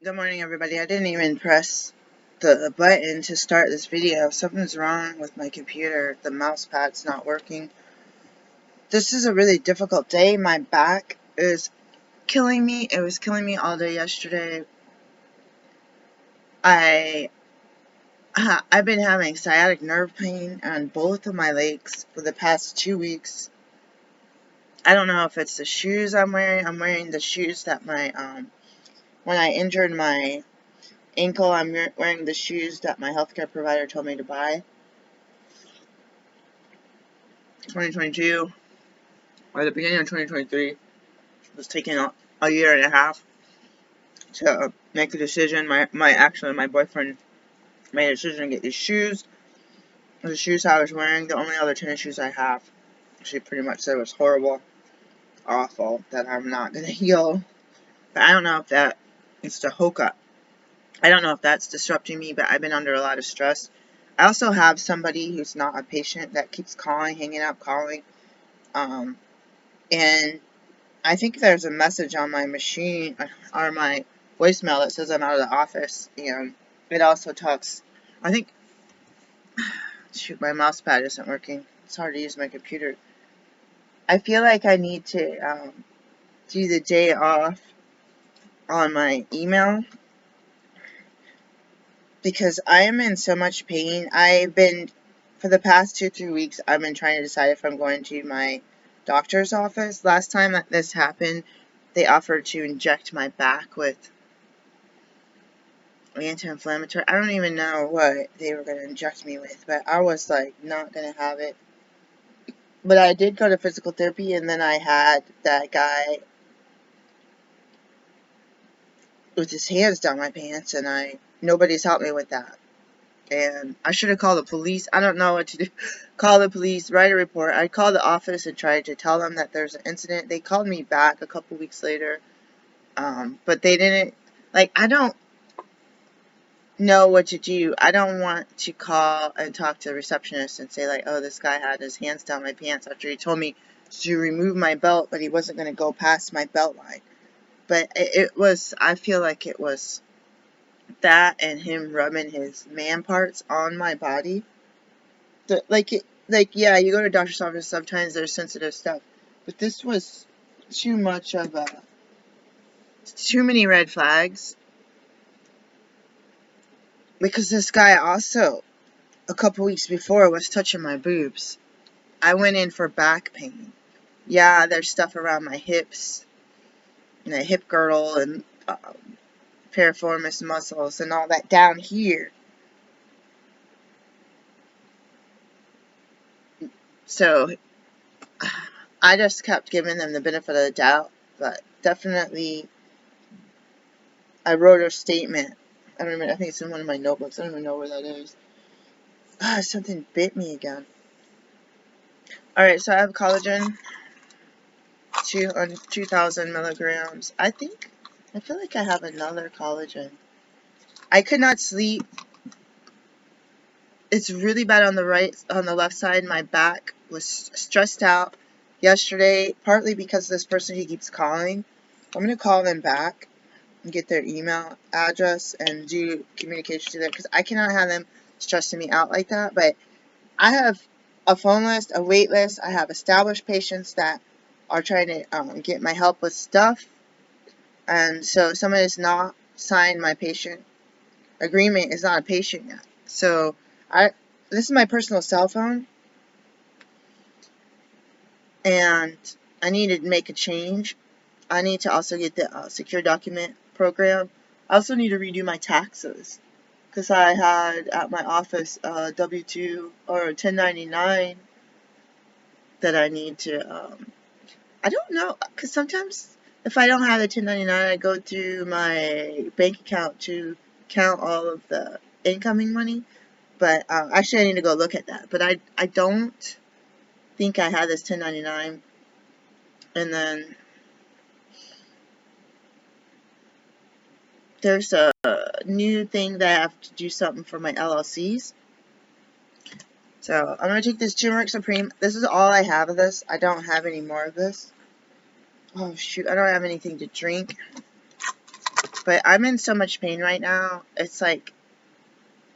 Good morning, everybody. I didn't even press the button to start this video. Something's wrong with my computer. The mouse pad's not working. This is a really difficult day. My back is killing me. It was killing me all day yesterday. I've been having sciatic nerve pain on both of my legs for the past 2 weeks. I don't know if it's the shoes I'm wearing. I'm wearing the shoes that when I injured my ankle, I'm wearing the shoes that my healthcare provider told me to buy. 2022, or the beginning of 2023, was taking a year and a half to make a decision. My boyfriend made a decision to get these shoes. The shoes I was wearing, the only other tennis shoes I have. She pretty much said it was horrible, awful, that I'm not gonna heal. But I don't know if that, it's the Hoka. I don't know if that's disrupting me, but I've been under a lot of stress. I also have somebody who's not a patient that keeps calling, hanging up, calling. And I think there's a message on my machine, or my voicemail, that says I'm out of the office, and it also talks, I think, shoot, my mouse pad isn't working. It's hard to use my computer. I feel like I need to do the day off on my email, because I am in so much pain. For the past 2-3 weeks, I've been trying to decide if I'm going to my doctor's office. Last time that this happened, they offered to inject my back with anti-inflammatory. I don't even know what they were going to inject me with, but I was like, not going to have it. But I did go to physical therapy, and then I had that guy with his hands down my pants, and nobody's helped me with that. And I should have called the police. I don't know what to do. Call the police, write a report. I called the office and tried to tell them that there's an incident. They called me back a couple weeks later, but they didn't, I don't know what to do. I don't want to call and talk to the receptionist and say, oh, this guy had his hands down my pants after he told me to remove my belt, but he wasn't going to go past my belt line. But I feel like it was that and him rubbing his man parts on my body. Yeah, you go to a doctor's office, sometimes there's sensitive stuff, but this was too many red flags. Because this guy also, a couple weeks before, was touching my boobs. I went in for back pain. Yeah, there's stuff around my hips, and the hip girdle, and piriformis muscles, and all that down here. So, I just kept giving them the benefit of the doubt, but definitely, I wrote a statement. I don't remember, I think it's in one of my notebooks. I don't even know where that is. Something bit me again. Alright, so I have collagen, 2,000 milligrams. I feel like I have another collagen. I could not sleep. It's really bad on the left side. My back was stressed out yesterday, partly because this person who keeps calling. I'm going to call them back and get their email address and do communication to them, because I cannot have them stressing me out like that. But I have a phone list, a wait list. I have established patients that are trying to get my help with stuff. And so someone has not signed my patient agreement, is not a patient yet. So this is my personal cell phone, and I need to make a change. I need to also get the secure document program. I also need to redo my taxes, because I had at my office W-2 or 1099 that I need to, I don't know, because sometimes if I don't have the 1099, I go through my bank account to count all of the incoming money. But actually, I need to go look at that. But I don't think I had this 1099. And then there's a new thing that I have to do something for my LLCs. So I'm going to take this turmeric supreme. This is all I have of this. I don't have any more of this. Oh shoot, I don't have anything to drink. But I'm in so much pain right now. It's like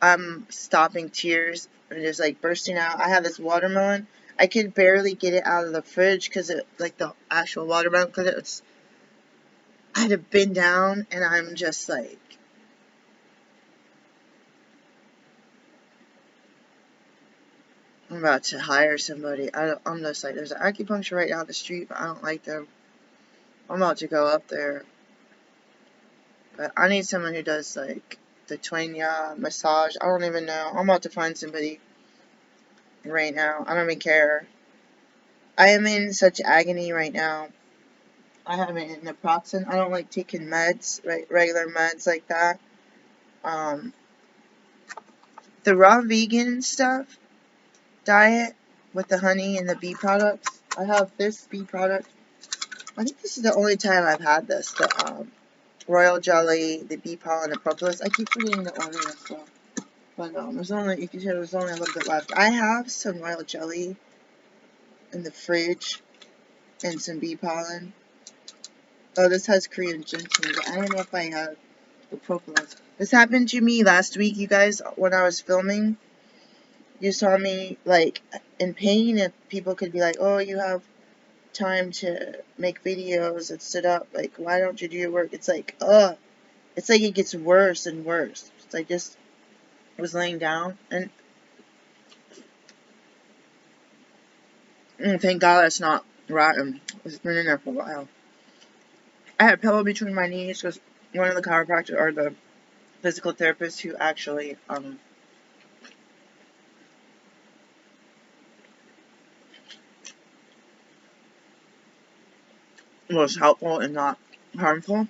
I'm stopping tears and just like bursting out. I have this watermelon. I could barely get it out of the fridge because it, like the actual watermelon, because it's, I had to bend down and I'm just like, I'm about to hire somebody. I'm just like, there's an acupuncture right down the street, but I don't like them. I'm about to go up there. But I need someone who does like the Twenya massage. I don't even know. I'm about to find somebody right now. I don't even care. I am in such agony right now. I have an naproxen. I don't like taking meds, right, regular meds like that. The raw vegan stuff diet with the honey and the bee products. I have this bee product. I think this is the only time I've had this. The royal jelly, the bee pollen, the propolis. I keep forgetting to order this stuff. But there's only, you can see there's only a little bit left. I have some royal jelly in the fridge and some bee pollen. Oh, this has Korean ginseng, but I don't know if I have the propolis. This happened to me last week, you guys, when I was filming. You saw me, like, in pain, and people could be like, oh, you have time to make videos and sit up. Like, why don't you do your work? It's like, ugh. It's like it gets worse and worse. It's like just was laying down, and thank God it's not rotten. It's been in there for a while. I had a pillow between my knees because one of the chiropractors or the physical therapist who actually was helpful and not harmful.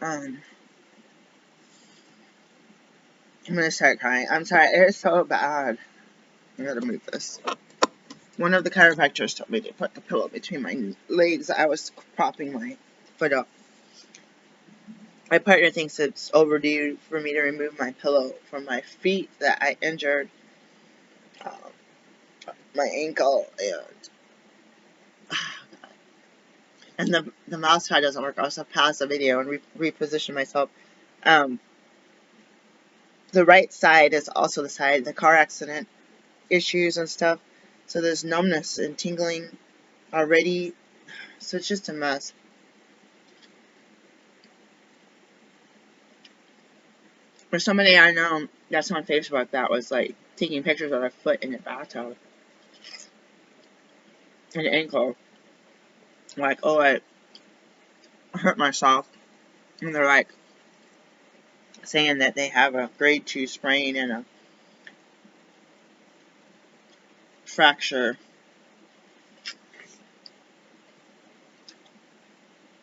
I'm gonna start crying. I'm sorry, it's so bad. I gotta move this. One of the chiropractors told me to put the pillow between my legs. I was propping my foot up. My partner thinks it's overdue for me to remove my pillow from my feet that I injured my ankle, and the mouse pad doesn't work. I also pause the video and reposition myself. The right side is also the side, the car accident issues and stuff. So there's numbness and tingling already. So it's just a mess. There's somebody I know that's on Facebook that was like taking pictures of their foot in the bathtub and ankle. Like, oh, I hurt myself. And they're like saying that they have a grade 2 sprain and a fracture.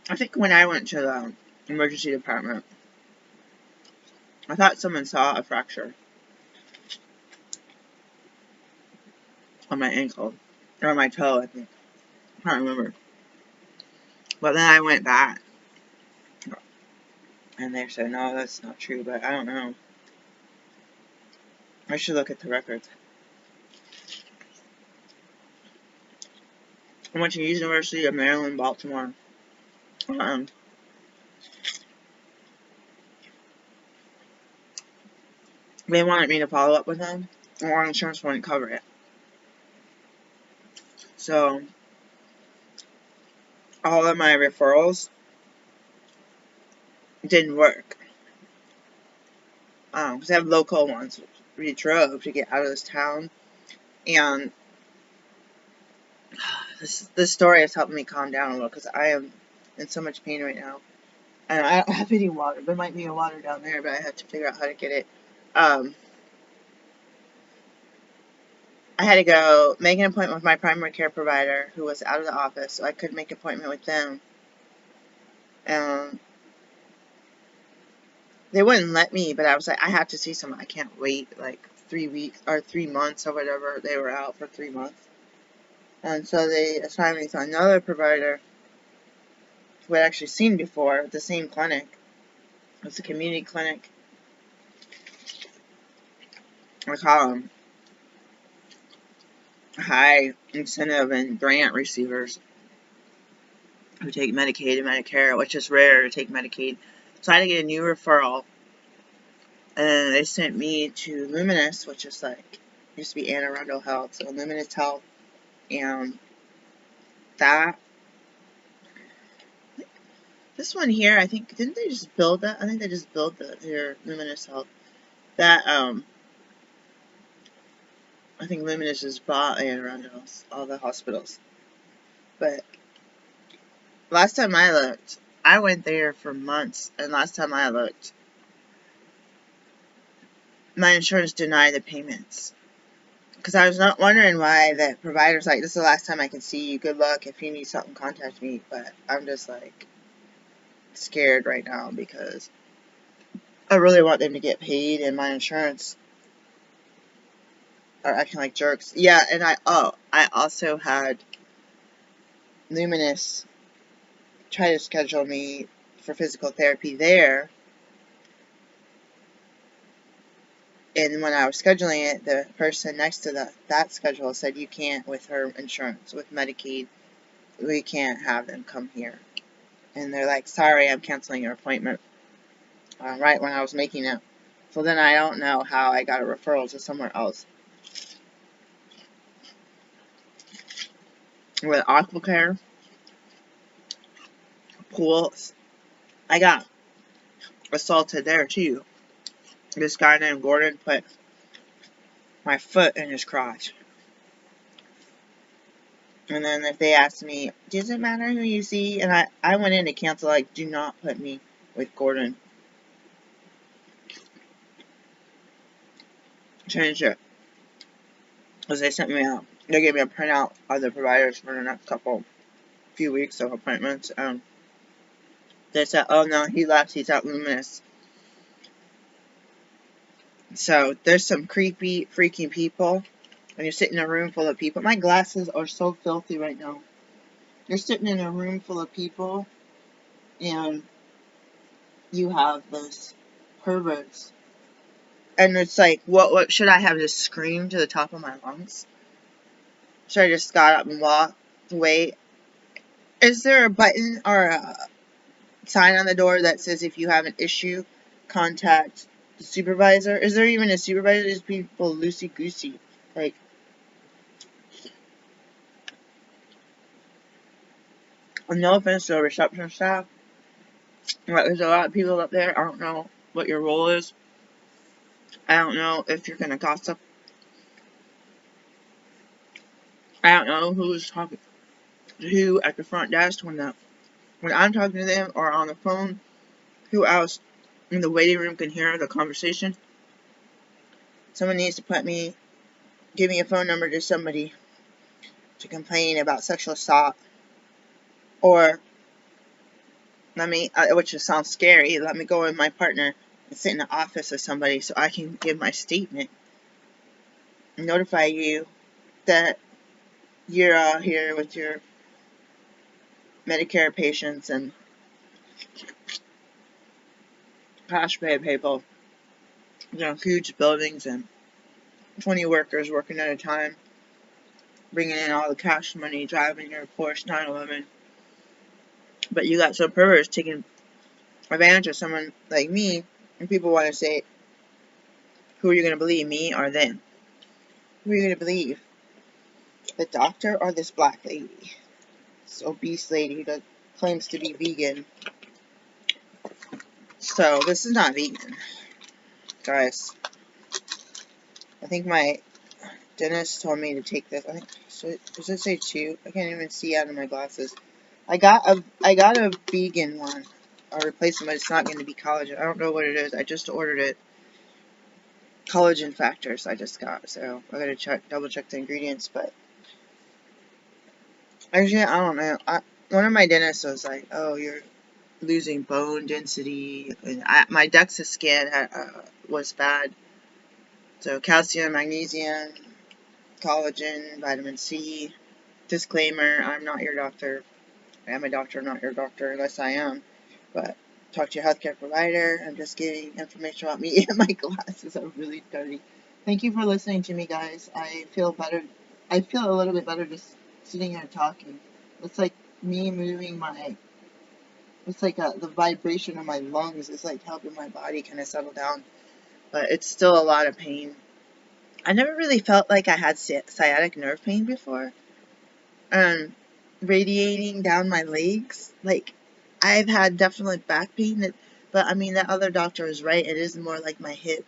I think when I went to the emergency department, I thought someone saw a fracture on my ankle. Or my toe, I think. I can't remember. But then I went back. And they said, no, that's not true. But I don't know. I should look at the records. I went to University of Maryland, Baltimore. They wanted me to follow up with them. And our insurance wouldn't cover it. So, all of my referrals didn't work. Because I have local ones. We drove to get out of this town. And this story has helped me calm down a little. Because I am in so much pain right now. And I don't have any water. There might be a water down there, but I have to figure out how to get it. I had to go make an appointment with my primary care provider, who was out of the office, so I couldn't make an appointment with them. They wouldn't let me, but I was like, I have to see someone. I can't wait like 3 weeks or 3 months or whatever. They were out for 3 months. And so they assigned me to another provider who I'd actually seen before at the same clinic. It's a community clinic. I call them high incentive and grant receivers. who take Medicaid and Medicare, which is rare to take Medicaid. So I had to get a new referral, and they sent me to Luminous, which is like, used to be Anne Arundel Health, so Luminous Health, and that, this one here, I think, didn't they just build that? I think they just built their Luminous Health. That, I think Luminous just bought Anne Arundel's, all the hospitals. But last time I looked, I went there for months, and last time I looked, my insurance denied the payments. Because I was not wondering why the provider's like, this is the last time I can see you. Good luck. If you need something, contact me. But I'm just like scared right now because I really want them to get paid, and my insurance are acting like jerks. Yeah, and I also had Luminous try to schedule me for physical therapy there. And when I was scheduling it, the person next to that schedule said, you can't, with her insurance, with Medicaid, we can't have them come here. And they're like, sorry, I'm canceling your appointment. Right when I was making it. So then I don't know how I got a referral to somewhere else. With Aquacare, pools, I got assaulted there too. This guy named Gordon put my foot in his crotch. And then if they asked me, does it matter who you see? And I went in to cancel, like, do not put me with Gordon. Change it. Because they sent me out. They gave me a printout of the providers for the next few weeks of appointments. They said, oh no, he left, he's at Luminous. So there's some creepy, freaking people. When you sit in a room full of people. My glasses are so filthy right now. You're sitting in a room full of people, and you have those perverts. And it's like, what should I have just screamed to the top of my lungs? Should I just got up and walked away? Is there a button or a sign on the door that says if you have an issue, contact the supervisor? Is there even a supervisor? These people loosey-goosey. Like, no offense to the reception staff, but there's a lot of people up there. I don't know what your role is. I don't know if you're gonna gossip. I don't know who's talking to who at the front desk when I'm talking to them or on the phone. Who else in the waiting room can hear the conversation? Someone needs to give me a phone number to somebody to complain about sexual assault, or which sounds scary, let me go with my partner and sit in the office of somebody so I can give my statement and notify you that you're out here with your Medicare patients and cash pay people. Huge buildings and 20 workers working at a time, bringing in all the cash money, driving your Porsche 911. But you got some perverts taking advantage of someone like me, and people want to say, who are you going to believe, me or them? Who are you going to believe? The doctor or this black lady? This obese lady that claims to be vegan. So, this is not vegan. Guys, I think my dentist told me to take this. Does it say 2? I can't even see out of my glasses. I got a vegan one. A replacement, but it's not going to be collagen. I don't know what it is. I just ordered it. Collagen factors I just got, so I gotta double check the ingredients. But actually, I don't know. One of my dentists was like, "Oh, you're losing bone density," and my DEXA scan was bad. So calcium, magnesium, collagen, vitamin C. Disclaimer: I'm not your doctor. I am a doctor, not your doctor, unless I am. But talk to your healthcare provider. I'm just giving information about me, and my glasses are really dirty. Thank you for listening to me, guys. I feel better. I feel a little bit better just sitting here talking. It's like me moving it's like the vibration of my lungs is like helping my body kind of settle down. But it's still a lot of pain. I never really felt like I had sciatic nerve pain before. Radiating down my legs. Like, I've had definitely back pain, but I mean, that other doctor was right. It is more like my hip.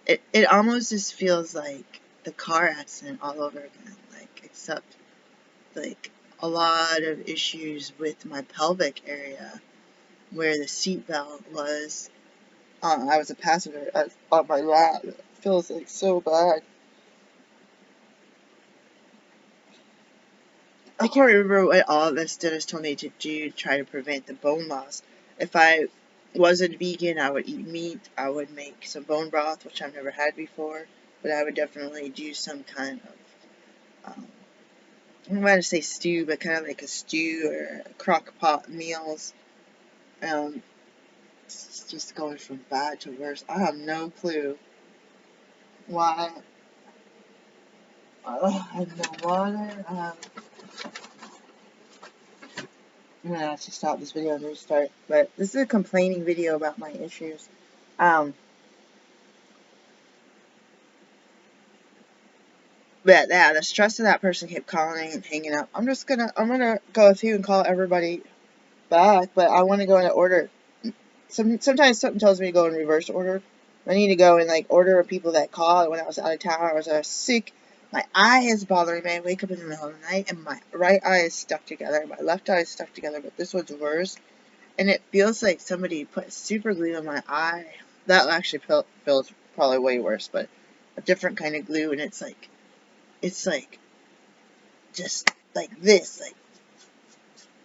It almost just feels like the car accident all over again. Like, except, like, a lot of issues with my pelvic area where the seatbelt was. I was a passenger on my lap. It feels like so bad. I can't remember what all this dentist told me to do to try to prevent the bone loss. If I wasn't vegan, I would eat meat. I would make some bone broth, which I've never had before. But I would definitely do some kind of, I don't want to say stew, but kind of like a stew or a crock pot meals. It's just going from bad to worse. I have no clue why. I have no water. I'm gonna have to stop this video and restart. But this is a complaining video about my issues. But yeah, the stress of that person kept calling and hanging up. I'm gonna go through and call everybody back, but I want to go in order. Sometimes something tells me to go in reverse order. I need to go in like order of people that call. When I was out of town, I was sick. My eye is bothering me. I wake up in the middle of the night and my right eye is stuck together. My left eye is stuck together, but this one's worse. And it feels like somebody put super glue in my eye. That actually feels probably way worse, but a different kind of glue, and it's like just like this, like,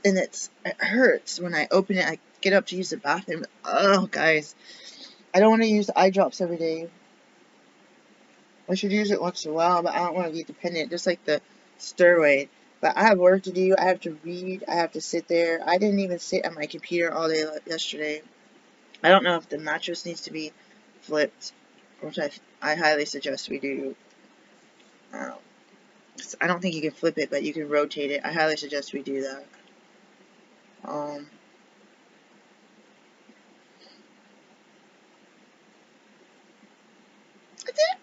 and it hurts when I open it. I get up to use the bathroom. Oh, guys, I don't want to use eye drops every day. I should use it once in a while, but I don't want to be dependent, just like the Sturway. But I have work to do. I have to read. I have to sit there. I didn't even sit at my computer all day yesterday. I don't know if the mattress needs to be flipped, which I highly suggest we do. I don't think you can flip it, but you can rotate it. I highly suggest we do that. I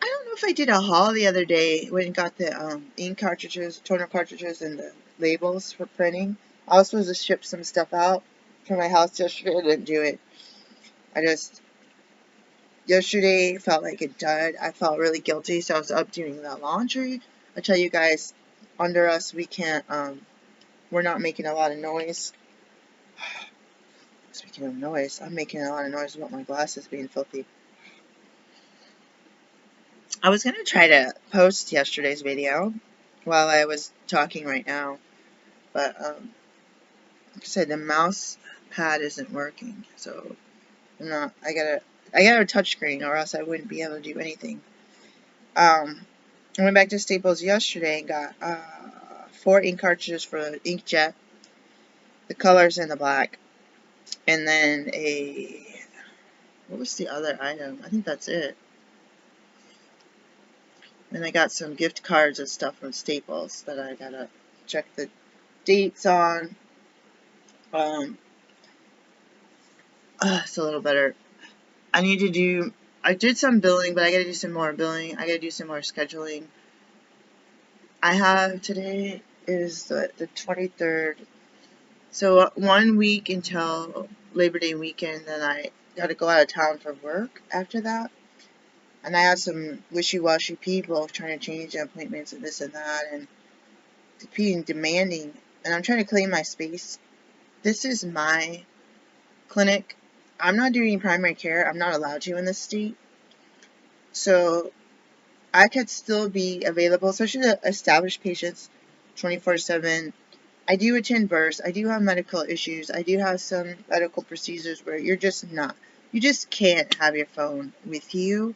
don't know if I did a haul the other day when I got the ink cartridges, toner cartridges, and the labels for printing. I was supposed to ship some stuff out from my house yesterday. I didn't do it. Yesterday felt like a dud. I felt really guilty, so I was up doing the laundry. I tell you guys, under us, we can't, we're not making a lot of noise. Speaking of noise, I'm making a lot of noise about my glasses being filthy. I was going to try to post yesterday's video while I was talking right now, but, like I said, the mouse pad isn't working, so I got a touchscreen or else I wouldn't be able to do anything. I went back to Staples yesterday and got 4 ink cartridges for inkjet, the colors in the black, and then what was the other item? I think that's it. And I got some gift cards and stuff from Staples that I gotta check the dates on. It's a little better. I did some billing, but I gotta do some more billing. I gotta do some more scheduling. Today is the 23rd. So 1 week until Labor Day weekend, then I gotta go out of town for work after that. And I have some wishy-washy people trying to change the appointments and this and that, and being demanding. And I'm trying to claim my space. This is my clinic. I'm not doing primary care. I'm not allowed to in this state. So I could still be available, especially to established patients, 24/7. I do attend births. I do have medical issues. I do have some medical procedures where you just can't have your phone with you,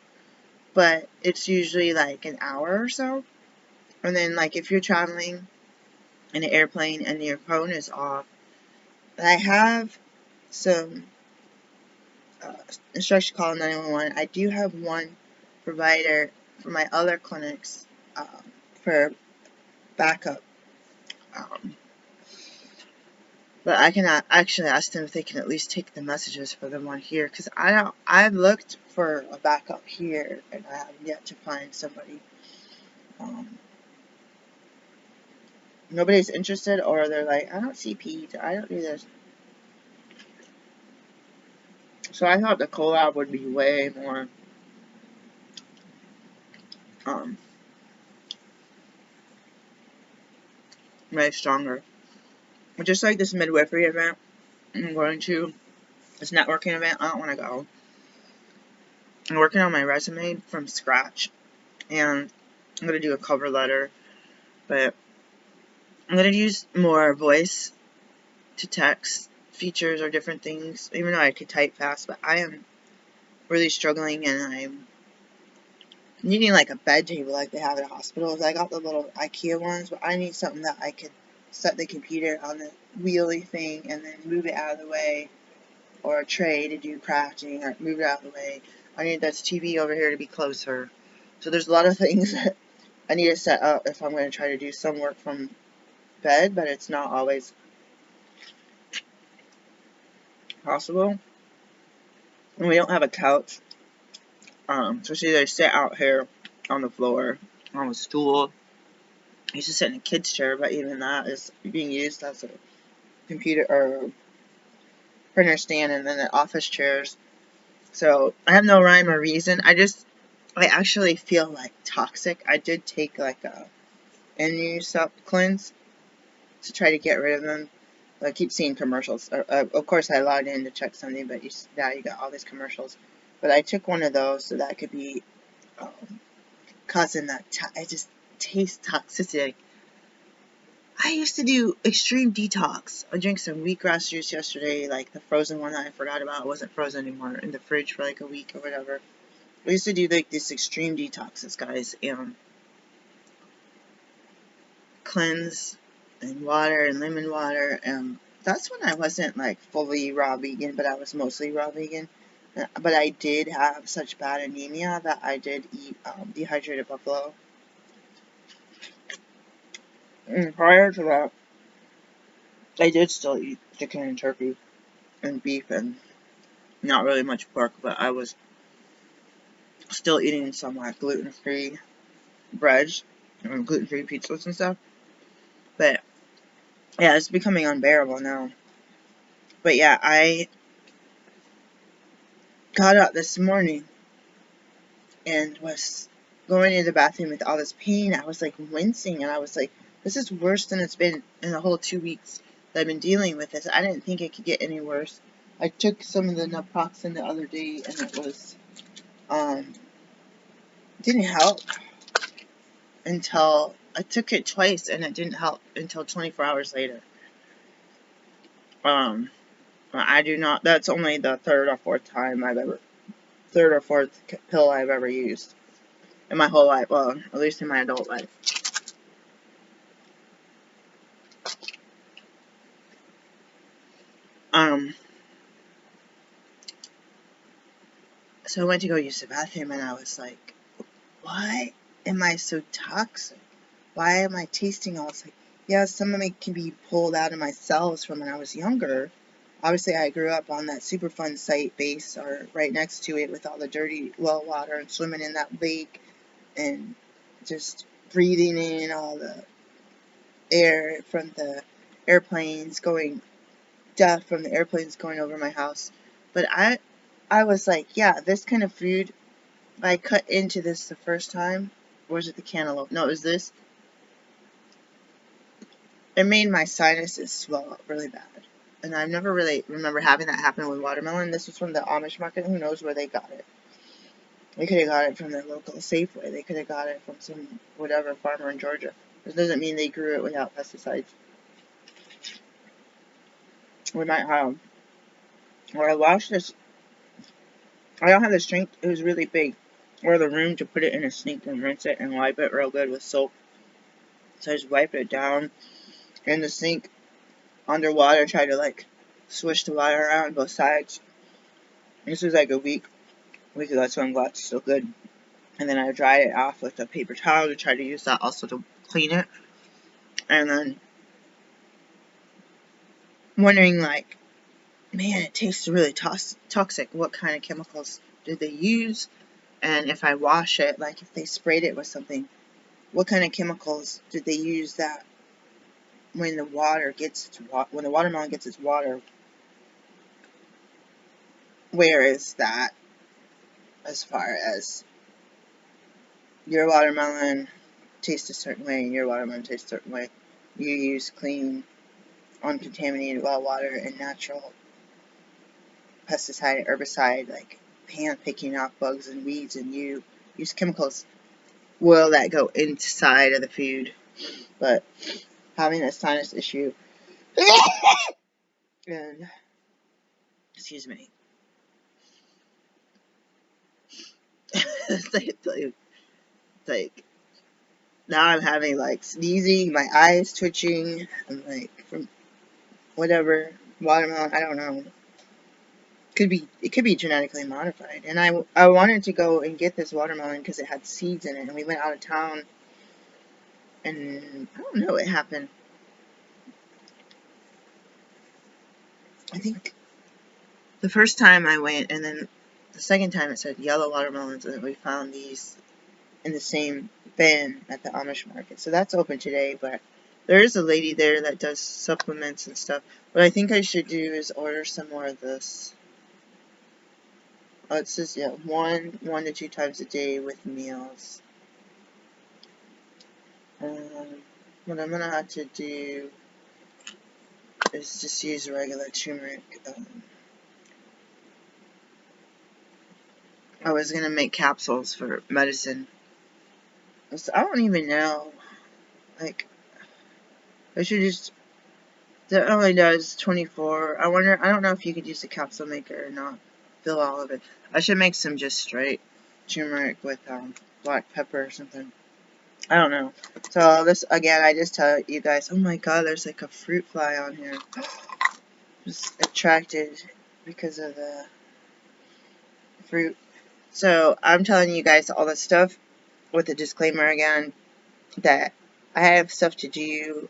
but it's usually like an hour or so. And then, like, if you're traveling in an airplane and your phone is off, I have some instruction call 911. I do have one provider for my other clinics for backup. But I can actually ask them if they can at least take the messages for the one here, because I've looked for a backup here, and I have yet to find somebody. Nobody's interested, or they're like, I don't see Pete, I don't do this. So I thought the collab would be way more, way stronger. Just like this midwifery event I'm going to, this networking event, I don't want to go. I'm working on my resume from scratch, and I'm going to do a cover letter, but I'm going to use more voice to text features or different things, even though I could type fast, but I am really struggling, and I'm needing like a bed table like they have at hospitals. I got the little IKEA ones, but I need something that I could set the computer on the wheelie thing and then move it out of the way, or a tray to do crafting, or move it out of the way. I need this TV over here to be closer. So there's a lot of things that I need to set up if I'm going to try to do some work from bed, but it's not always possible. And we don't have a couch, so it's either sit out here on the floor, on a stool. I used to sit in a kid's chair, but even that is being used as a computer or printer stand, and then the office chairs. So I have no rhyme or reason. I actually feel like toxic. I did take like a NU cleanse to try to get rid of them. I keep seeing commercials. Of course, I logged in to check something, but now you got all these commercials. But I took one of those so that could be causing that. I just taste toxicity. I used to do extreme detox. I drank some wheatgrass juice yesterday, like the frozen one that I forgot about. It wasn't frozen anymore, in the fridge for like a week or whatever. I used to do like this extreme detoxes, guys, and cleanse and water and lemon water, and that's when I wasn't like fully raw vegan, but I was mostly raw vegan. But I did have such bad anemia that I did eat dehydrated buffalo. And prior to that, I did still eat chicken and turkey and beef and not really much pork, but I was still eating some like gluten-free breads and gluten-free pizzas and stuff. But yeah, it's becoming unbearable now. But yeah, I got up this morning and was going to the bathroom with all this pain. I was like wincing, and I was like, this is worse than it's been in the whole 2 weeks that I've been dealing with this. I didn't think it could get any worse. I took some of the naproxen the other day, and it was, didn't help until, I took it twice, and it didn't help until 24 hours later. I do not, that's only the third or fourth pill I've ever used in my whole life, well, at least in my adult life. So I went to go use the bathroom, and I was like, why am I so toxic? Why am I tasting all this? Like, yeah, some of it can be pulled out of my cells from when I was younger. Obviously, I grew up on that Superfund site base, or right next to it, with all the dirty well water and swimming in that lake and just breathing in all the air from the airplanes going, death from the airplanes going over my house. But I was like, yeah, this kind of food, I cut into this the first time. Or was it the cantaloupe? No, it was this. It made my sinuses swell up really bad. And I've never really remember having that happen with watermelon. This was from the Amish market. Who knows where they got it? They could have got it from their local Safeway. They could have got it from some whatever farmer in Georgia. This doesn't mean they grew it without pesticides. We might have. Or I washed this. I don't have the strength. It was really big. Or the room to put it in a sink and rinse it and wipe it real good with soap. So I just wiped it down in the sink underwater. Try to like swish the water around both sides. This was like a week ago, so I'm glad it's still good. And then I dried it off with a paper towel to try to use that also to clean it. And then wondering, like, man, it tastes really toxic. What kind of chemicals did they use? And if I wash it, like if they sprayed it with something, what kind of chemicals did they use that when the when the watermelon gets its water, where is that as far as your watermelon tastes a certain way and your watermelon tastes a certain way? You use clean, uncontaminated well water and natural pesticide, herbicide, like hand picking off bugs and weeds, and you use chemicals. Will that go inside of the food? But having a sinus issue, and excuse me, like now I'm having like sneezing, my eyes twitching, and like from whatever watermelon, I don't know. It could be genetically modified. And I wanted to go and get this watermelon because it had seeds in it, and we went out of town, and I don't know what happened. I think the first time I went, and then the second time it said yellow watermelons, and then we found these in the same bin at the Amish market. So that's open today, but there is a lady there that does supplements and stuff. What I think I should do is order some more of this. Oh, it says, yeah, one to two times a day with meals. What I'm gonna have to do is just use regular turmeric. I was gonna make capsules for medicine. So I don't even know. Like, I should just. That only does 24. I don't know if you could use the capsule maker or not. Fill all of it. I should make some just straight turmeric with black pepper or something. I don't know. So this, again, I just tell you guys, oh my god, there's like a fruit fly on here. Just attracted because of the fruit. So I'm telling you guys all this stuff with a disclaimer again that I have stuff to do.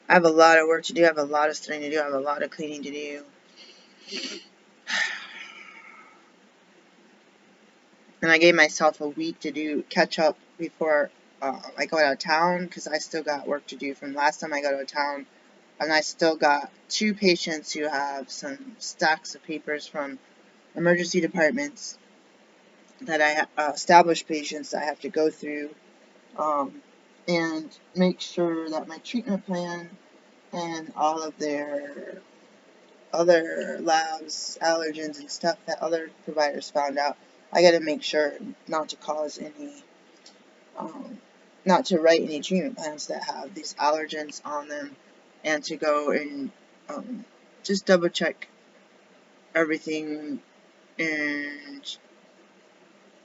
I have a lot of work to do. I have a lot of studying to do. I have a lot of cleaning to do. And I gave myself a week to catch up before I go out of town, because I still got work to do from last time I got out of town. And I still got 2 patients who have some stacks of papers from emergency departments that established patients that I have to go through and make sure that my treatment plan and all of their other labs, allergens, and stuff that other providers found out, I got to make sure not to cause any, not to write any treatment plans that have these allergens on them, and to go and just double check everything. And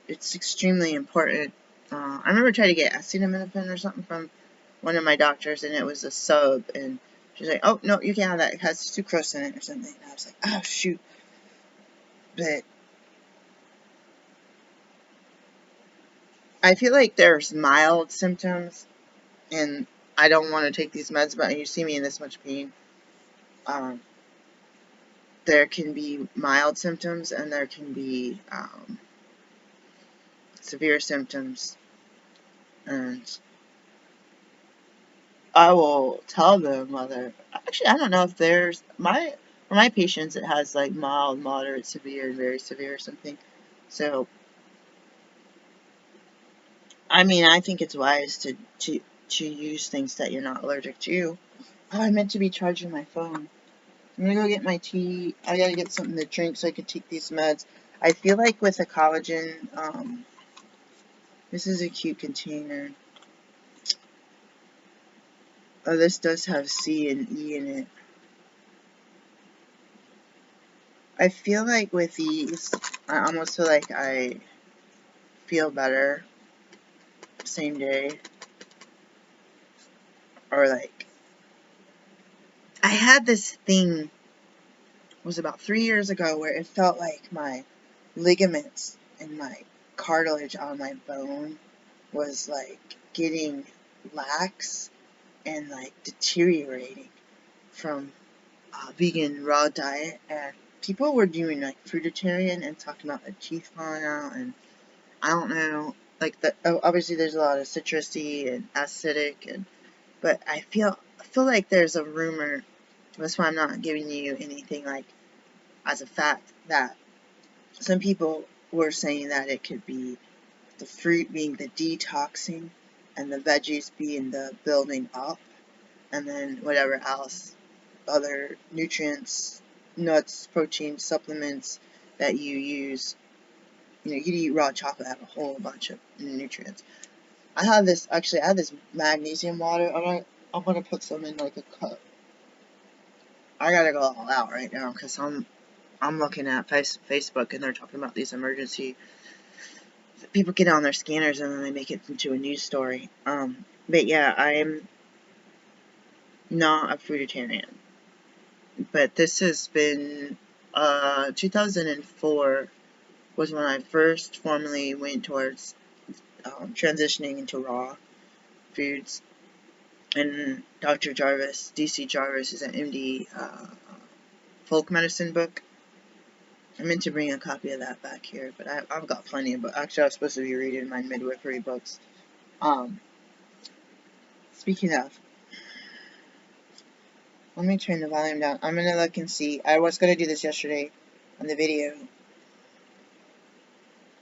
it's extremely important. I remember trying to get acetaminophen or something from one of my doctors, and it was a sub, and she's like, oh, no, you can't have that, it has sucrose in it or something. And I was like, oh, shoot. But I feel like there's mild symptoms, and I don't want to take these meds, but you see me in this much pain. There can be mild symptoms, and there can be severe symptoms, and I will tell them whether, actually, I don't know if there's, for my patients, it has like mild, moderate, severe, and very severe or something. So, I mean, I think it's wise to use things that you're not allergic to. Oh, I meant to be charging my phone. I'm gonna go get my tea. I gotta get something to drink so I can take these meds. I feel like with a collagen, this is a cute container. Oh, this does have C and E in it. I feel like with these, I almost feel like I feel better same day. Or like, I had this thing, it was about 3 years ago, where it felt like my ligaments and my cartilage on my bone was like getting lax and like deteriorating from vegan raw diet, and people were doing like fruitarian and talking about the teeth falling out, and I don't know, like obviously there's a lot of citrusy and acidic, and but I feel like there's a rumor. That's why I'm not giving you anything like as a fact, that some people were saying that it could be the fruit being the detoxing and the veggies being the building up, and then whatever else, other nutrients, nuts, protein, supplements that you use. You know, you could eat raw chocolate, have a whole bunch of nutrients. I have this magnesium water. I'm gonna put some in like a cup. I gotta go all out right now because I'm looking at Facebook and they're talking about these emergency. People get on their scanners and then they make it into a news story. But yeah, I'm not a fruitarian. But this has been 2004 was when I first formally went towards transitioning into raw foods. And Dr. Jarvis, DC Jarvis, is an MD folk medicine book. I meant to bring a copy of that back here, but I've got plenty of books. Actually, I was supposed to be reading my midwifery books. Speaking of, let me turn the volume down. I'm going to look and see. I was going to do this yesterday on the video,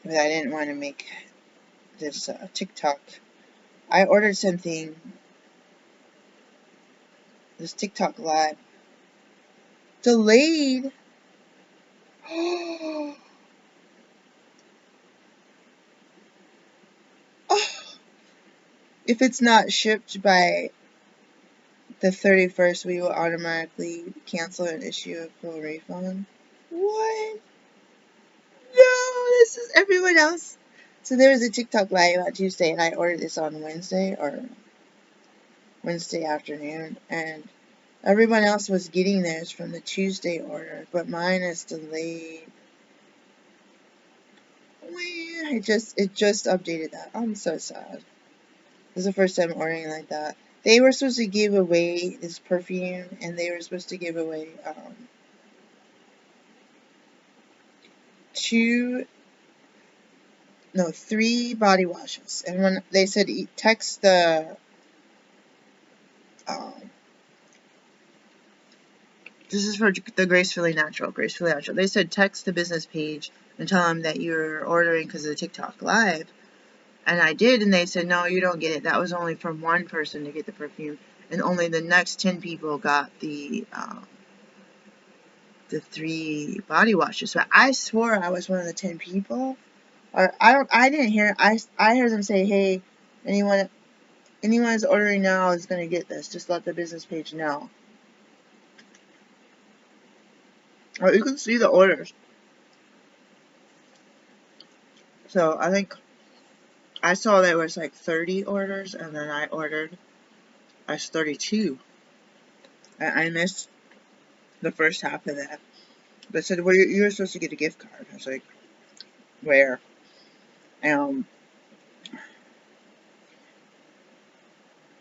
but I didn't want to make this TikTok. I ordered something, this TikTok live, delayed. Oh, if it's not shipped by the 31st, we will automatically cancel and issue a full refund. What? No, this is everyone else. So there was a TikTok live on Tuesday, and I ordered this on Wednesday afternoon, and everyone else was getting theirs from the Tuesday order, but mine is delayed. It just updated that. I'm so sad. This is the first time ordering like that. They were supposed to give away this perfume, and they were supposed to give away 3 body washes. And when they said text the this is for the Gracefully Natural. They said text the business page and tell them that you're ordering because of the TikTok live. And I did, and they said, no, you don't get it. That was only from one person to get the perfume, and only the next 10 people got the 3 body washes. So I swore I was one of the 10 people, or I didn't hear. I heard them say, hey, anyone who's ordering now is gonna get this. Just let the business page know. Or you can see the orders. So I think I saw there was like 30 orders, and then I ordered. I was 32. I missed the first half of that. They said, well, you were supposed to get a gift card. I was like, where?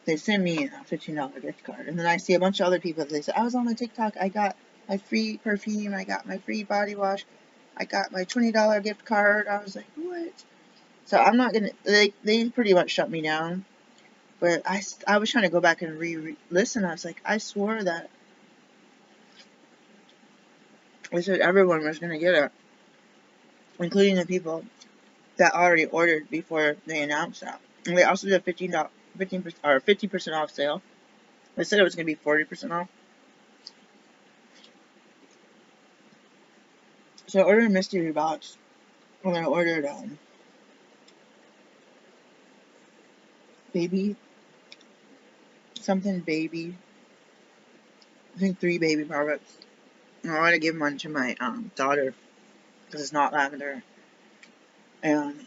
They sent me a $15 gift card. And then I see a bunch of other people. They said, I was on the TikTok. I got my free perfume. I got my free body wash. I got my $20 gift card. I was like, what? So I'm not going to, they pretty much shut me down. But I was trying to go back and re-listen. I was like, I swore that I said everyone was going to get it, including the people that already ordered before they announced that. And they also did a 50% off sale. They said it was going to be 40% off. So I ordered a mystery box, and I ordered baby, I think 3 baby products. And I want to give one to my daughter because it's not lavender. And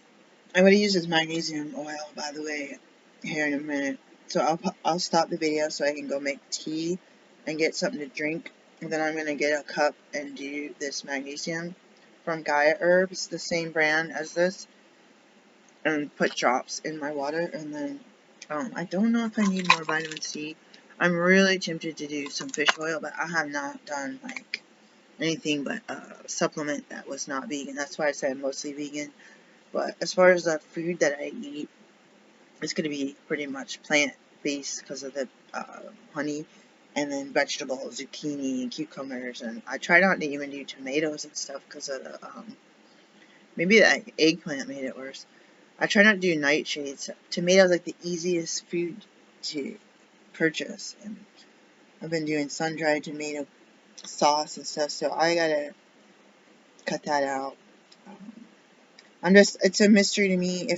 I'm going to use this magnesium oil, by the way, here in a minute. So I'll stop the video so I can go make tea and get something to drink. And then I'm going to get a cup and do this magnesium from Gaia Herbs, the same brand as this, and put drops in my water. And then I don't know if I need more vitamin C. I'm really tempted to do some fish oil, but I have not done like anything but a supplement that was not vegan. That's why I say I'm mostly vegan. But as far as the food that I eat, it's going to be pretty much plant-based because of the honey, and then vegetables, zucchini and cucumbers. And I try not to even do tomatoes and stuff because of the, maybe the eggplant made it worse. I try not to do nightshades. Tomatoes like the easiest food to purchase. And I've been doing sun-dried tomato sauce and stuff, so I gotta cut that out. It's a mystery to me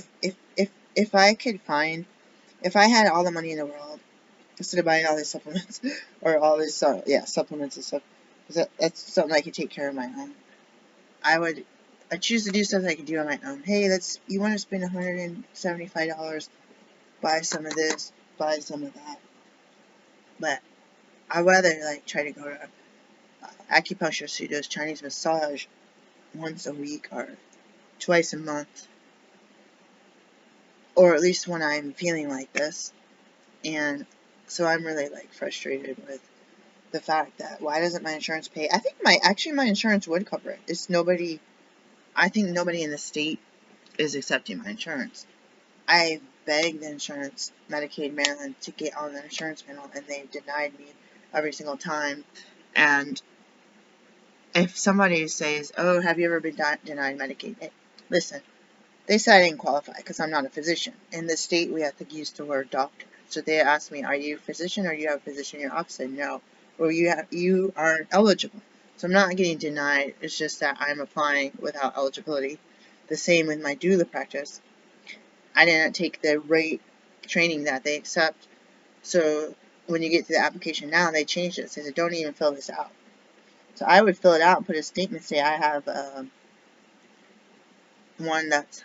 if I could find, if I had all the money in the world, instead of buying all these supplements, or all this, supplements and stuff, that's something I could take care of my own. I choose to do something I could do on my own. Hey, you want to spend $175, buy some of this, buy some of that. But I'd rather, like, try to go to acupuncture studios, Chinese massage, once a week, or twice a month, or at least when I'm feeling like this. And so I'm really, like, frustrated with the fact that, why doesn't my insurance pay? I think my insurance would cover it. I think nobody in the state is accepting my insurance. I begged the insurance, Medicaid Maryland, to get on the insurance panel, and they've denied me every single time. And if somebody says, oh, have you ever been denied Medicaid? Hey, listen, they said I didn't qualify because I'm not a physician. In the state, we have to use the word doctor. So they asked me, are you a physician, or do you have a physician in your office? I said, no. Well, you aren't eligible. So I'm not getting denied. It's just that I'm applying without eligibility. The same with my doula practice. I didn't take the rate training that they accept. So when you get to the application now, they changed it. They said, don't even fill this out. So I would fill it out and put a statement, say I have one that's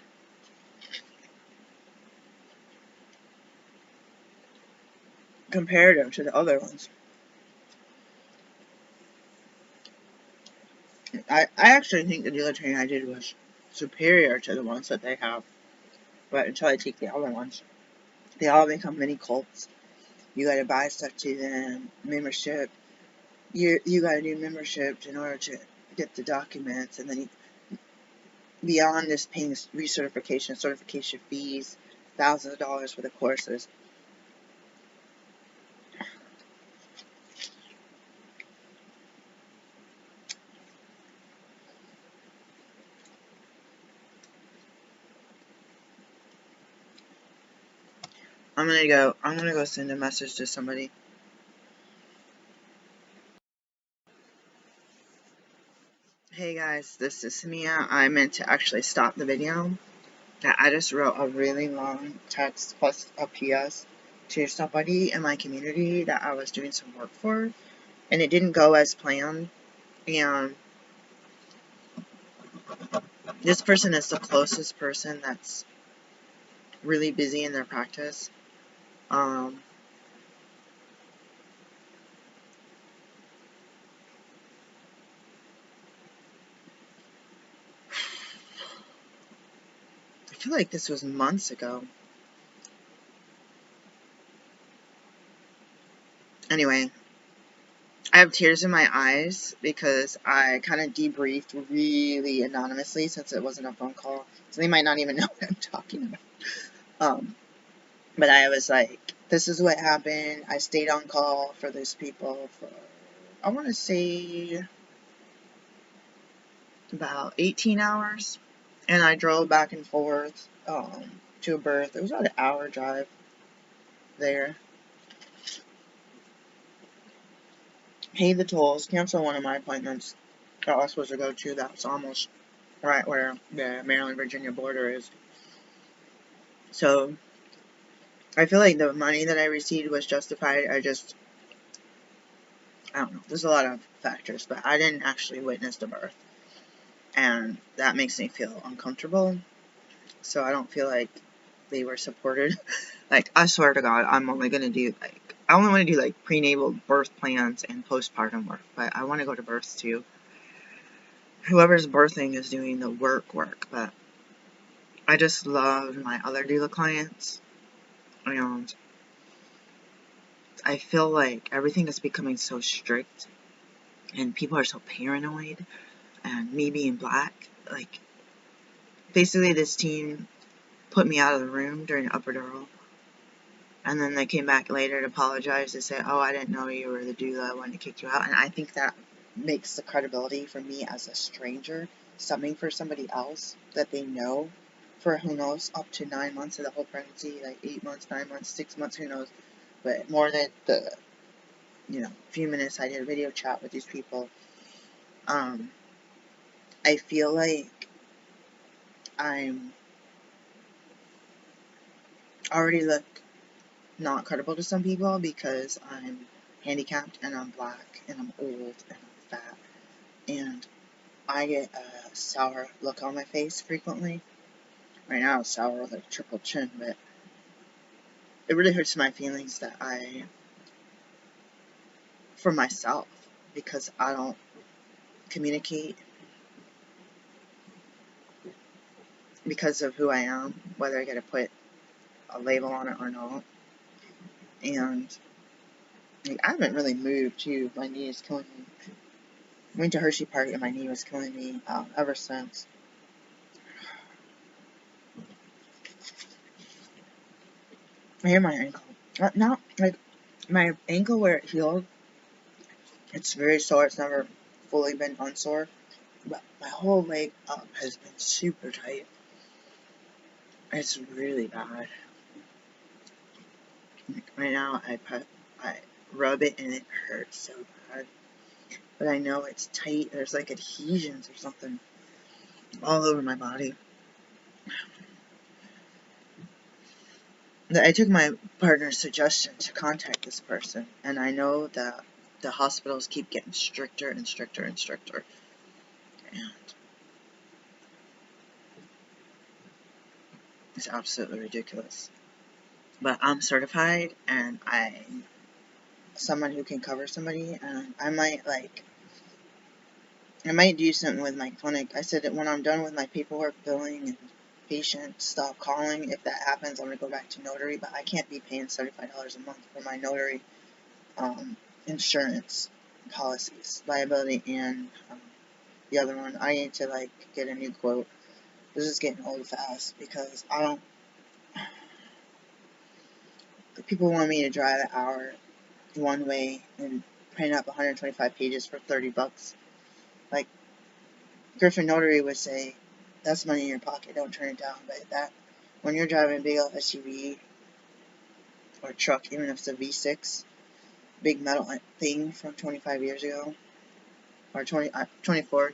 comparative to the other ones. I actually think the doula training I did was superior to the ones that they have. But until I take the other ones, they all become mini cults. You gotta buy stuff to them, membership. You gotta do memberships in order to get the documents, and then beyond this paying recertification, certification fees, thousands of dollars for the courses. I'm gonna go send a message to somebody. Hey guys, this is Mia. I meant to actually stop the video. I just wrote a really long text plus a PS to somebody in my community that I was doing some work for, and it didn't go as planned. And this person is the closest person that's really busy in their practice. I feel like this was months ago. Anyway, I have tears in my eyes because I kind of debriefed really anonymously since it wasn't a phone call. So they might not even know what I'm talking about. But I was like, this is what happened. I stayed on call for those people for, I want to say, about 18 hours. And I drove back and forth to a birth. It was about an hour drive there. Paid the tolls, canceled one of my appointments that I was supposed to go to. That's almost right where the Maryland-Virginia border is. So I feel like the money that I received was justified. I don't know. There's a lot of factors, but I didn't actually witness the birth. And that makes me feel uncomfortable. So I don't feel like they were supported. Like, I swear to God, I only want to do, like, prenatal birth plans and postpartum work. But I want to go to births, too. Whoever's birthing is doing the work. But I just love my other doula clients. And I feel like everything is becoming so strict, and people are so paranoid, and me being black, like, basically this team put me out of the room during the upper epidural, and then they came back later to apologize to say, oh, I didn't know you were the doula, I wanted to kick you out, and I think that makes the credibility for me as a stranger, subbing for somebody else that they know for, who knows, up to 9 months of the whole pregnancy, like 8 months, 9 months, 6 months, who knows, but more than the, few minutes I did a video chat with these people, I feel like I'm already look not credible to some people because I'm handicapped and I'm black and I'm old and I'm fat, and I get a sour look on my face frequently. Right now it's sour with a triple chin, but it really hurts my feelings that for myself, because I don't communicate because of who I am, whether I get to put a label on it or not. And like, I haven't really moved too. My knee is killing me. I went to Hershey Park and my knee was killing me ever since. I hit my ankle. Not like my ankle where it healed. It's very sore. It's never fully been unsore. But my whole leg up has been super tight. It's really bad. Right now, I rub it and it hurts so bad. But I know it's tight. There's like adhesions or something all over my body. I took my partner's suggestion to contact this person, and I know that the hospitals keep getting stricter and stricter and stricter. And it's absolutely ridiculous. But I'm certified, and I'm someone who can cover somebody, and I might do something with my clinic. I said that when I'm done with my paperwork, billing, and patient stop calling, if that happens, I'm going to go back to notary, but I can't be paying $75 a month for my notary insurance policies, liability, and the other one. I need to get a new quote. This is getting old fast because people want me to drive an hour one way and print up 125 pages for $30. Like, Griffin Notary would say, that's money in your pocket, don't turn it down. But that, when you're driving a big old SUV or truck, even if it's a V6, big metal thing from 25 years ago, or 24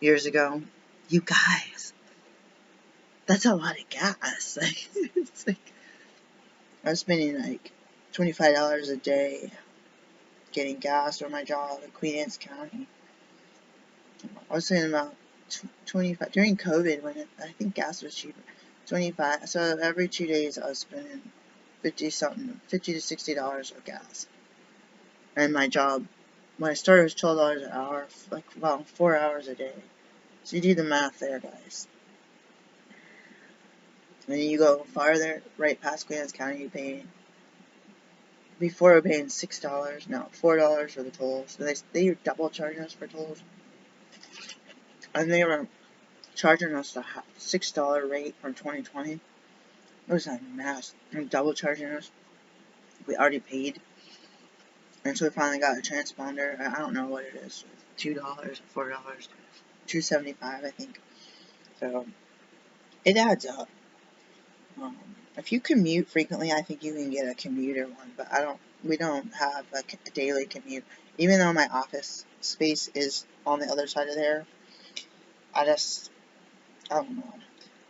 years ago, you guys, that's a lot of gas. It's like, I was spending $25 a day getting gas for my job in Queen Anne's County. I was spending about 25 during COVID when I think gas was cheaper. 25. So every 2 days I was spending $50 to $60 of gas. And my job, when I started, was $12 an hour, 4 hours a day. So you do the math there, guys. And then you go farther, right past Queen Anne's County, you pay. Before we were paying $6, now $4 for the tolls. So they were double charging us for tolls. And they were charging us the $6 rate from 2020. It was a mess. And double charging us. We already paid. And so we finally got a transponder. I don't know what it is. $2, $4, $2.75, I think. So it adds up. If you commute frequently, I think you can get a commuter one, but we don't have a daily commute. Even though my office space is on the other side of there, I don't know.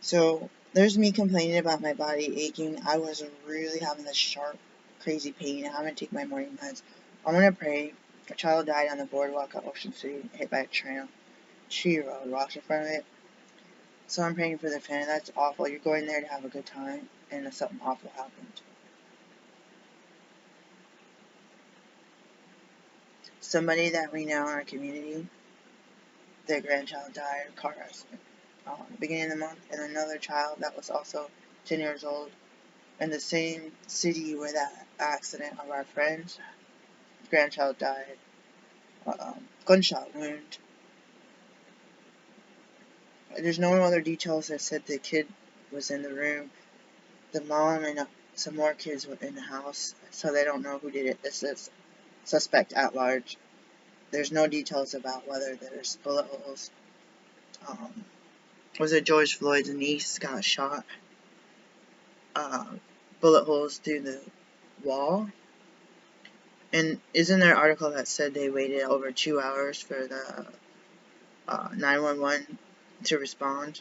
So there's me complaining about my body aching. I was really having this sharp, crazy pain. I haven't taken my morning meds. I'm gonna pray. A child died on the boardwalk at Ocean City, hit by a tram. 2-year-old walked in front of it. So I'm praying for their family. That's awful. You're going there to have a good time, and something awful happened. Somebody that we know in our community, their grandchild died in a car accident at the beginning of the month, and another child that was also 10 years old in the same city where that accident of our friend's grandchild died. Gunshot wound. There's no other details that said the kid was in the room. The mom and some more kids were in the house, so they don't know who did it. This is suspect at large. There's no details about whether there's bullet holes. Was it George Floyd's niece got shot? Bullet holes through the wall. And isn't there an article that said they waited over 2 hours for the 911 to respond,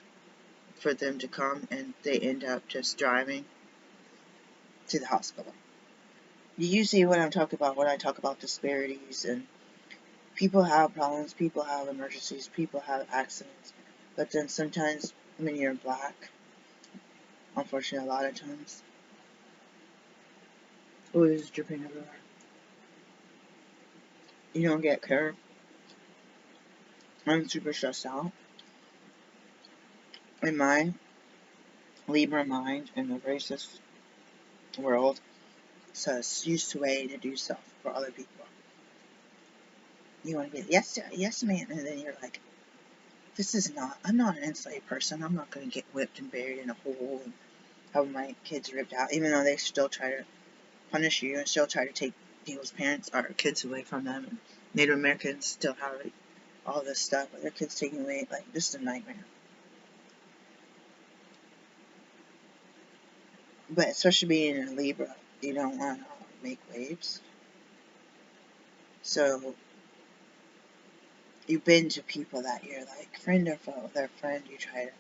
for them to come, and they end up just driving to the hospital? You see what I'm talking about when I talk about disparities, and people have problems, people have emergencies, people have accidents, but then sometimes when you're black, unfortunately a lot of times, oh, this is dripping everywhere, you don't get care. I'm super stressed out. In my Libra mind, in the racist world, it's a used way to do stuff for other people. You want to be, yes, yes, man, and then you're like, I'm not an enslaved person. I'm not going to get whipped and buried in a hole and have my kids ripped out, even though they still try to punish you and still try to take people's parents or kids away from them. And Native Americans still have all this stuff with their kids taken away. Like, this is a nightmare. But especially being in Libra, you don't want to make waves. So you've been to people that you're like friend or foe, their friend, you try to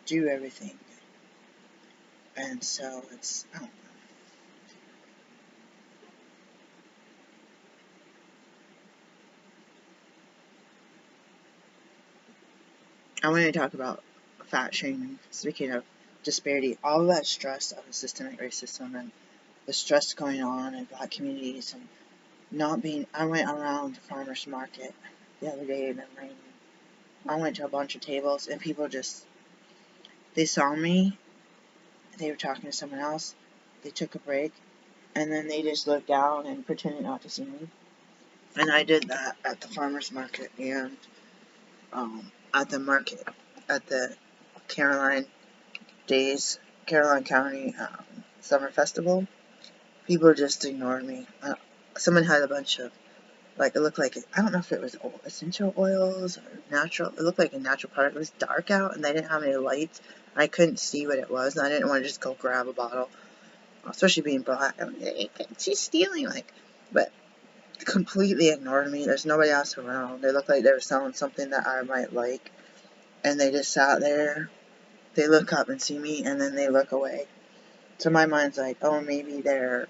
do everything. And so it's, I don't know. I want to talk about fat shaming. Speaking of disparity, all that stress of the systemic racism and the stress going on in black communities and not being. I went around the farmer's market the other day in the rain. I went to a bunch of tables and people just, they saw me, they were talking to someone else, they took a break, and then they just looked down and pretended not to see me. And I did that at the farmer's market and at the market, at the Caroline County Summer Festival. People just ignored me. Someone had a bunch of, like, it looked like, I don't know if it was essential oils or natural, it looked like a natural product. It was dark out and they didn't have any lights. I couldn't see what it was, and I didn't want to just go grab a bottle, especially being black. I mean, she's stealing, like, but completely ignored me. There's nobody else around. They looked like they were selling something that I might like, and they just sat there. They look up and see me, and then they look away. So my mind's like, oh, maybe they're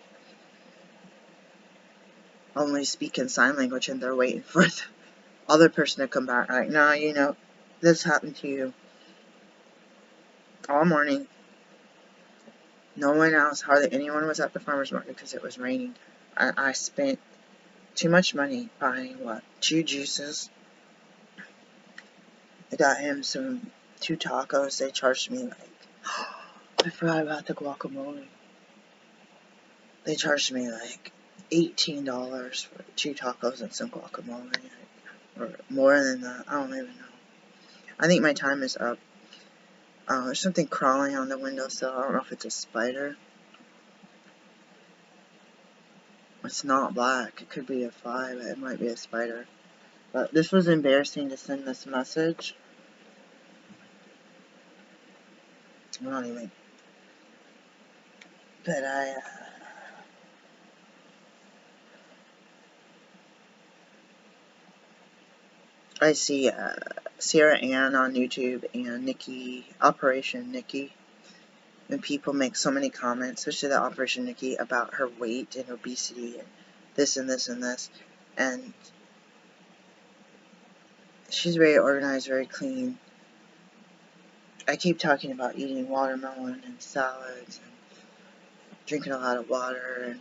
only speaking sign language and they're waiting for the other person to come back. Like, no, you know, this happened to you all morning. No one else, hardly anyone was at the farmer's market because it was raining. I spent too much money buying, 2 juices. I got him 2 tacos. They charged me I forgot about the guacamole. They charged me $18 for 2 tacos and some guacamole. Or more than that. I don't even know. I think my time is up. There's something crawling on the windowsill. I don't know if it's a spider. It's not black. It could be a fly, but it might be a spider. But this was embarrassing to send this message. Not even. But I see Sarah Ann on YouTube and Nikki, Operation Nikki. And people make so many comments, especially the Operation Nikki, about her weight and obesity and this and this and this. And she's very organized, very clean. I keep talking about eating watermelon and salads and drinking a lot of water and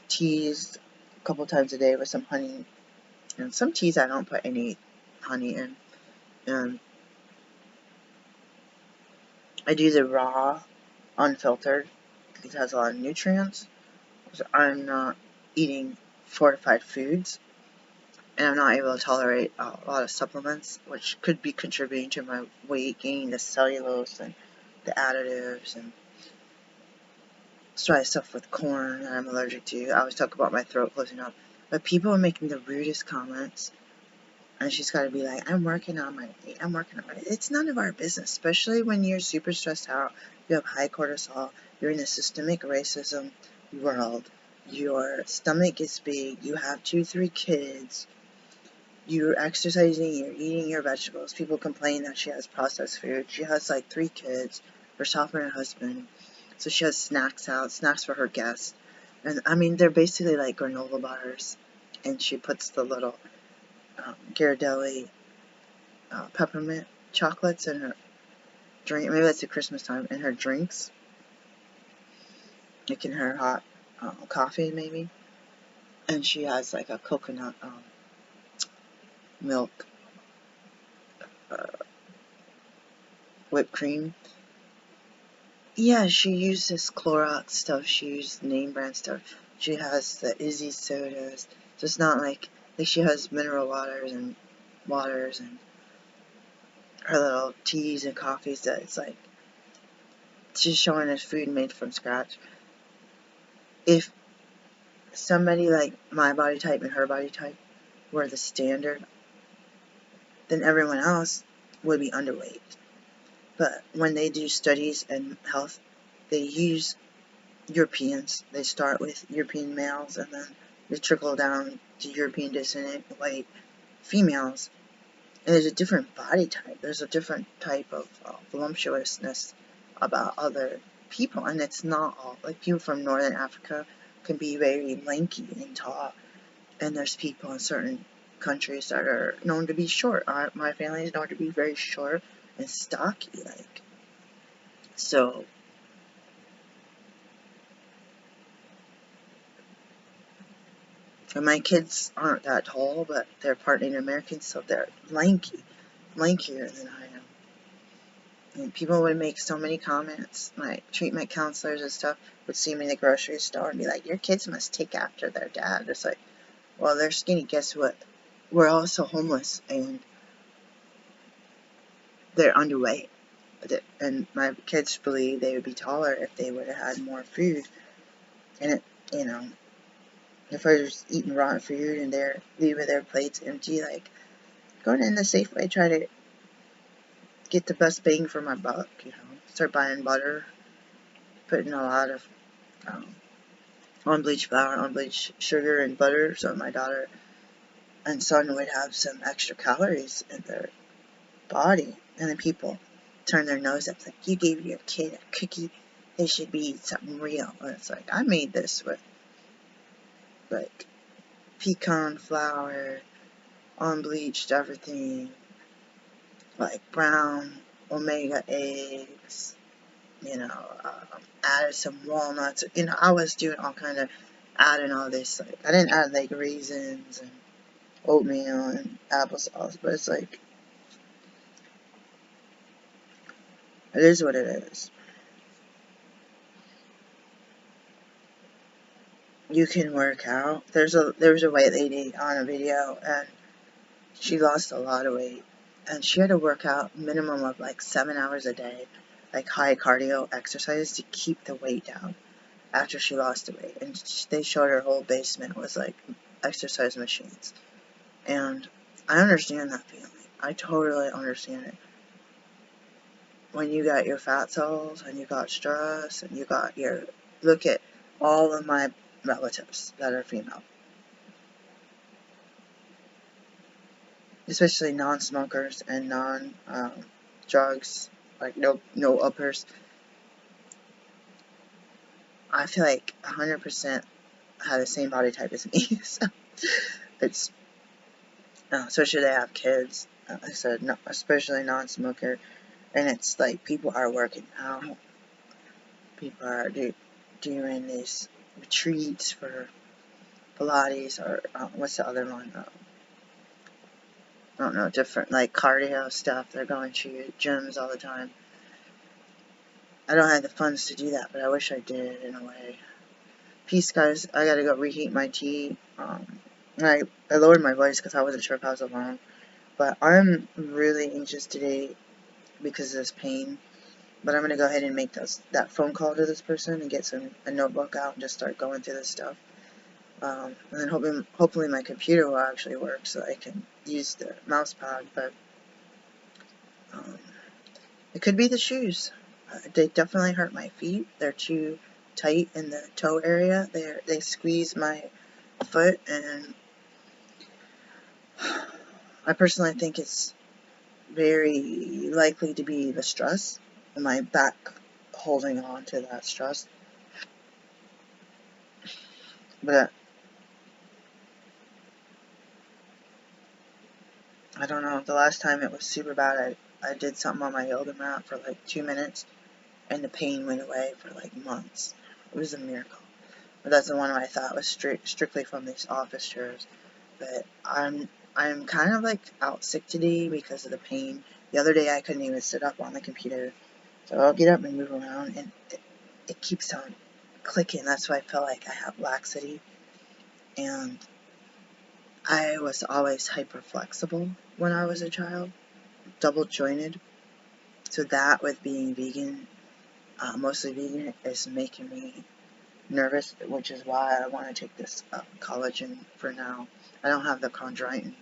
teas a couple times a day with some honey. And some teas I don't put any honey in. And I do the raw, unfiltered. It has a lot of nutrients. So I'm not eating fortified foods, and I'm not able to tolerate a lot of supplements, which could be contributing to my weight gain, the cellulose and the additives, and try stuff with corn that I'm allergic to. I always talk about my throat closing up. But people are making the rudest comments, and she's got to be like, I'm working on my weight. It's none of our business, especially when you're super stressed out, you have high cortisol, you're in a systemic racism world, your stomach is big, you have 2-3 kids, you're exercising, you're eating your vegetables. People complain that she has processed food. She has like 3 kids, herself and her husband. So she has snacks out, snacks for her guests. And I mean, they're basically like granola bars. And she puts the little Ghirardelli peppermint chocolates in her drink. Maybe that's at Christmas time. In her drinks. Like in her hot coffee, maybe. And she has like a coconut milk whipped cream. Yeah, she uses Clorox stuff. She uses name brand stuff. She has the Izzy sodas. So it's not like she has mineral waters and her little teas and coffees that it's like she's showing us food made from scratch. If somebody like my body type and her body type were the standard, then everyone else would be underweight. But when they do studies in health, they use Europeans. They start with European males and then they trickle down to European descendant white females. And there's a different body type. There's a different type of voluptuousness about other people. And it's not all, like people from Northern Africa can be very lanky and tall. And there's people in certain countries that are known to be short. My family is known to be very short and stocky, like. So, and my kids aren't that tall, but they're part Native American, so they're lankier than I am. And people would make so many comments, like treatment counselors and stuff would see me in the grocery store and be like, your kids must take after their dad. It's like, well, they're skinny, guess what? We're also homeless and they're underweight. And my kids believe they would be taller if they would have had more food. And it, you know, if I was eating rotten food and they're leaving their plates empty, like, going in the safe way, try to get the best bang for my buck, you know. Start buying butter, putting a lot of unbleached flour, unbleached sugar, and butter, so my daughter and son would have some extra calories in their body. And then people turn their nose up, like, you gave your kid a cookie, they should be eating something real. And it's like, I made this with, like, pecan flour, unbleached everything, like brown omega eggs, you know, added some walnuts. You know, I was doing all kind of adding all this. Like, I didn't add like raisins and oatmeal and applesauce, but it's like, it is what it is. You can work out. There was a white lady on a video, and she lost a lot of weight, and she had to work out minimum of like 7 hours a day, like high cardio exercises to keep the weight down after she lost the weight. And they showed her whole basement was like exercise machines. And I understand that feeling. I totally understand it. When you got your fat cells and you got stress and you got your, look at all of my relatives that are female, especially non-smokers and non-drugs, like no uppers. I feel like 100% have the same body type as me. So it's, especially they have kids. I said, no, especially non-smoker. And it's like people are working out. People are doing these retreats for Pilates or what's the other one? I don't know, different like cardio stuff. They're going to gyms all the time. I don't have the funds to do that, but I wish I did in a way. Peace, guys. I gotta go reheat my tea. I lowered my voice because I wasn't sure if I was alone. But I'm really anxious today because of this pain. But I'm gonna go ahead and make that phone call to this person and get a notebook out and just start going through this stuff. And then hopefully my computer will actually work so I can use the mouse pad. But it could be the shoes. They definitely hurt my feet. They're too tight in the toe area. They squeeze my foot, and I personally think it's very likely to be the stress and my back holding on to that stress. But I don't know. The last time it was super bad, I did something on my yoga mat for like 2 minutes, and the pain went away for like months. It was a miracle. But that's the one I thought was strictly from these office chairs. But I'm kind of like out sick today because of the pain. The other day I couldn't even sit up on the computer, so I'll get up and move around, and it keeps on clicking. That's why I feel like I have laxity, and I was always hyper flexible when I was a child, double jointed. So that with being vegan, mostly vegan, is making me nervous, which is why I want to take this collagen for now. I don't have the chondroitin.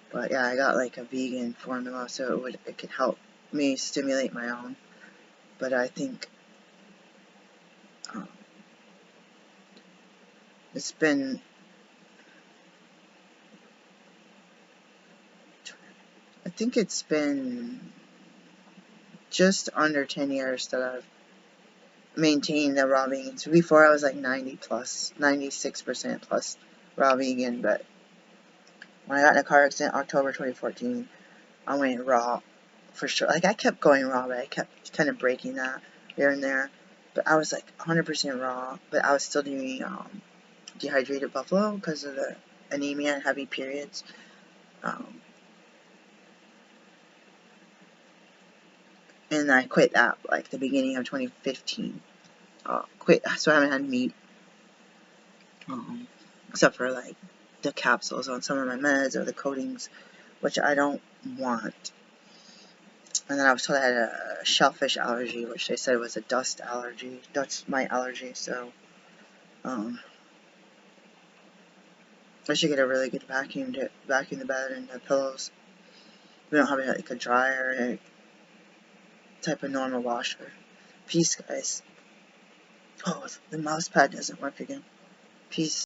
But yeah, I got like a vegan formula, so it could help me stimulate my own. But I think it's been just under 10 years that I've maintained the raw vegan. So before I was like 96% plus raw vegan, but when I got in a car accident October 2014, I went raw for sure. Like I kept going raw, but I kept kind of breaking that here and there. But I was like 100% raw, but I was still doing dehydrated buffalo because of the anemia and heavy periods. And I quit that like the beginning of 2015. Quit, so I haven't had meat, except for like the capsules on some of my meds or the coatings, which I don't want. And then I was told I had a shellfish allergy, which they said was a dust allergy. That's my allergy, so I should get a really good vacuum to vacuum the bed and the pillows. We don't have like a dryer or any type of normal washer. Peace, guys. Oh, the mouse pad doesn't work again. Peace.